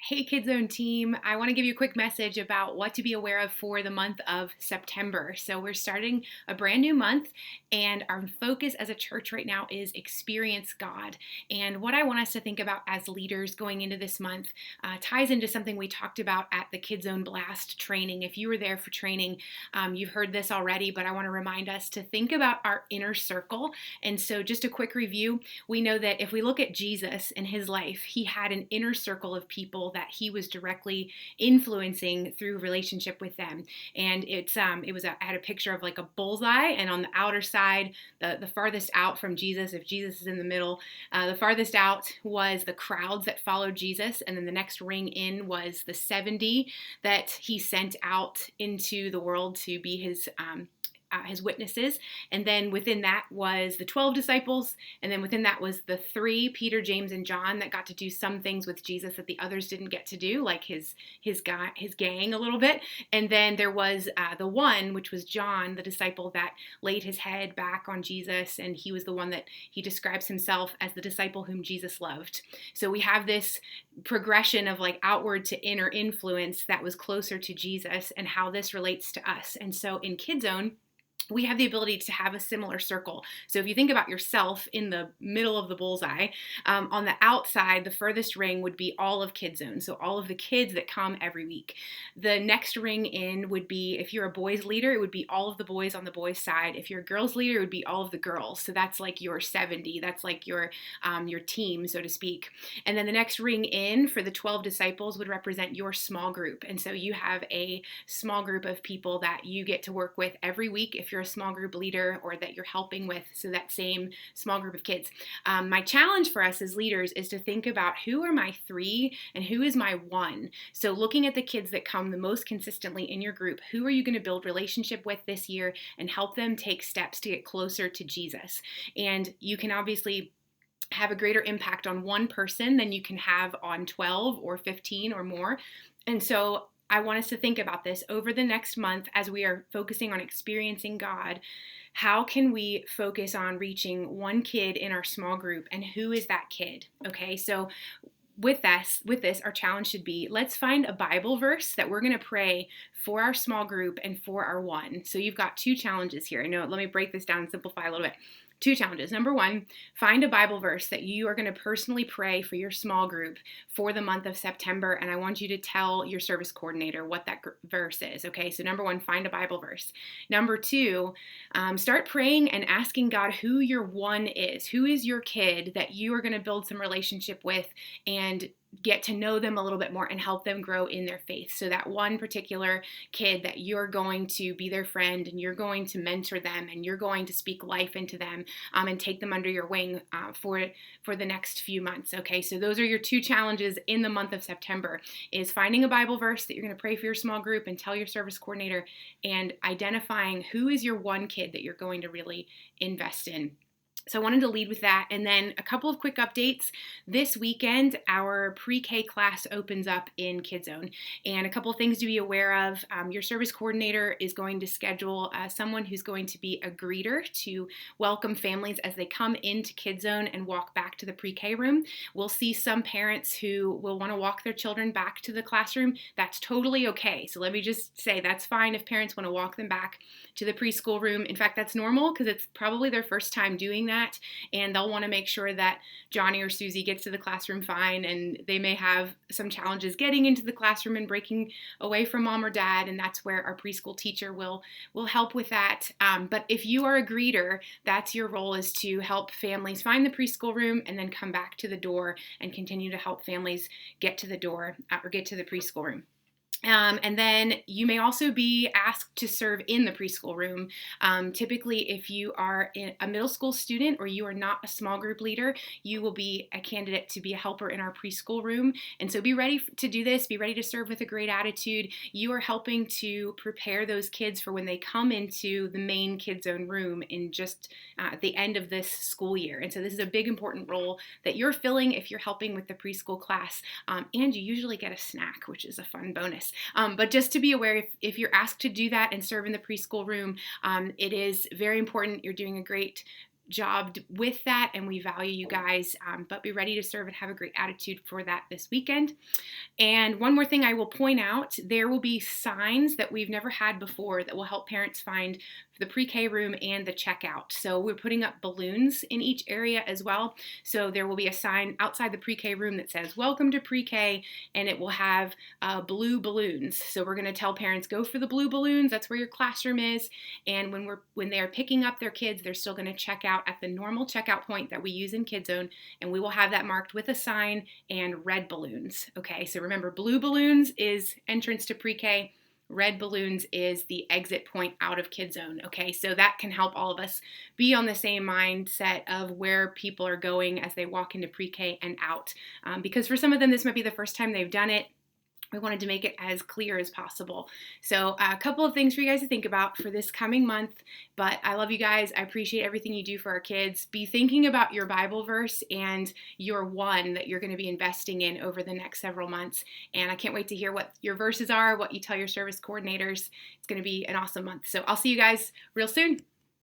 Hey Kid Zone team, I want to give you a quick message about what to be aware of for the month of September. So we're starting a brand new month and our focus as a church right now is experience God. And what I want us to think about as leaders going into this month ties into something we talked about at the Kid Zone Blast training. If you were there for training, you've heard this already, but I want to remind us to think about our inner circle. And so just a quick review, we know that if we look at Jesus and his life, he had an inner circle of people that he was directly influencing through relationship with them. And I had a picture of like a bullseye, and on the outer side, the farthest out from Jesus, if Jesus is in the middle, the farthest out was the crowds that followed Jesus, and then the next ring in was the 70 that he sent out into the world to be his witnesses. And then within that was the 12 disciples. And then within that was the three, Peter, James, and John, that got to do some things with Jesus that the others didn't get to do, like his gang a little bit. And then there was the one, which was John, the disciple that laid his head back on Jesus. And he was the one that he describes himself as the disciple whom Jesus loved. So we have this progression of like outward to inner influence that was closer to Jesus and how this relates to us. And so in Kid Zone, we have the ability to have a similar circle. So if you think about yourself in the middle of the bullseye, on the outside, the furthest ring would be all of Kid Zone. So all of the kids that come every week. The next ring in would be, if you're a boys leader, it would be all of the boys on the boys side. If you're a girls leader, it would be all of the girls. So that's like your 70. That's like your team, so to speak. And then the next ring in for the 12 disciples would represent your small group. And so you have a small group of people that you get to work with every week if you're a small group leader or that you're helping with, so that same small group of kids. My challenge for us as leaders is to think about who are my three and who is my one. So looking at the kids that come the most consistently in your group, who are you going to build relationship with this year and help them take steps to get closer to Jesus? And you can obviously have a greater impact on one person than you can have on 12 or 15 or more. And so I want us to think about this over the next month as we are focusing on experiencing God. How can we focus on reaching one kid in our small group, and who is that kid? Okay, so with this, our challenge should be, let's find a Bible verse that we're going to pray for our small group and for our one. So you've got two challenges here. I know, let me break this down and simplify a little bit. Two challenges. Number one, find a Bible verse that you are going to personally pray for your small group for the month of September, and I want you to tell your service coordinator what that verse is, okay? So number one, find a Bible verse. Number two, start praying and asking God who your one is. Who is your kid that you are going to build some relationship with and get to know them a little bit more and help them grow in their faith. So that one particular kid that you're going to be their friend and you're going to mentor them and you're going to speak life into them and take them under your wing for the next few months. Okay, so those are your two challenges in the month of September, is finding a Bible verse that you're going to pray for your small group and tell your service coordinator, and identifying who is your one kid that you're going to really invest in. So I wanted to lead with that. And then a couple of quick updates. This weekend, our pre-K class opens up in Kid Zone. And a couple of things to be aware of. Your service coordinator is going to schedule someone who's going to be a greeter to welcome families as they come into Kid Zone and walk back to the pre-K room. We'll see some parents who will want to walk their children back to the classroom. That's totally okay. So let me just say that's fine if parents want to walk them back to the preschool room. In fact, that's normal because it's probably their first time doing that. And they'll want to make sure that Johnny or Susie gets to the classroom fine, and they may have some challenges getting into the classroom and breaking away from mom or dad, and that's where our preschool teacher will help with that. But if you are a greeter, that's your role, is to help families find the preschool room and then come back to the door and continue to help families get to the door or get to the preschool room. And then you may also be asked to serve in the preschool room. Typically, if you are a middle school student or you are not a small group leader, you will be a candidate to be a helper in our preschool room. And so be ready to do this. Be ready to serve with a great attitude. You are helping to prepare those kids for when they come into the main Kid Zone room in just at the end of this school year. And so this is a big, important role that you're filling if you're helping with the preschool class. And you usually get a snack, which is a fun bonus. But just to be aware, if you're asked to do that and serve in the preschool room, it is very important. You're doing a great job with that, and we value you guys, but be ready to serve and have a great attitude for that this weekend. And one more thing I will point out, there will be signs that we've never had before that will help parents find the pre-K room and the checkout. So we're putting up balloons in each area as well. So there will be a sign outside the pre-K room that says, "Welcome to pre-K," and it will have blue balloons. So we're going to tell parents, go for the blue balloons. That's where your classroom is. And when they're picking up their kids, they're still going to check out at the normal checkout point that we use in Kid Zone, and we will have that marked with a sign and red balloons. Okay, so remember, blue balloons is entrance to pre-K. Red balloons is the exit point out of Kid Zone. Okay, so that can help all of us be on the same mindset of where people are going as they walk into pre-K and out. Because for some of them, this might be the first time they've done it. We wanted to make it as clear as possible. So a couple of things for you guys to think about for this coming month, but I love you guys. I appreciate everything you do for our kids. Be thinking about your Bible verse and your one that you're going to be investing in over the next several months. And I can't wait to hear what your verses are, what you tell your service coordinators. It's going to be an awesome month. So I'll see you guys real soon.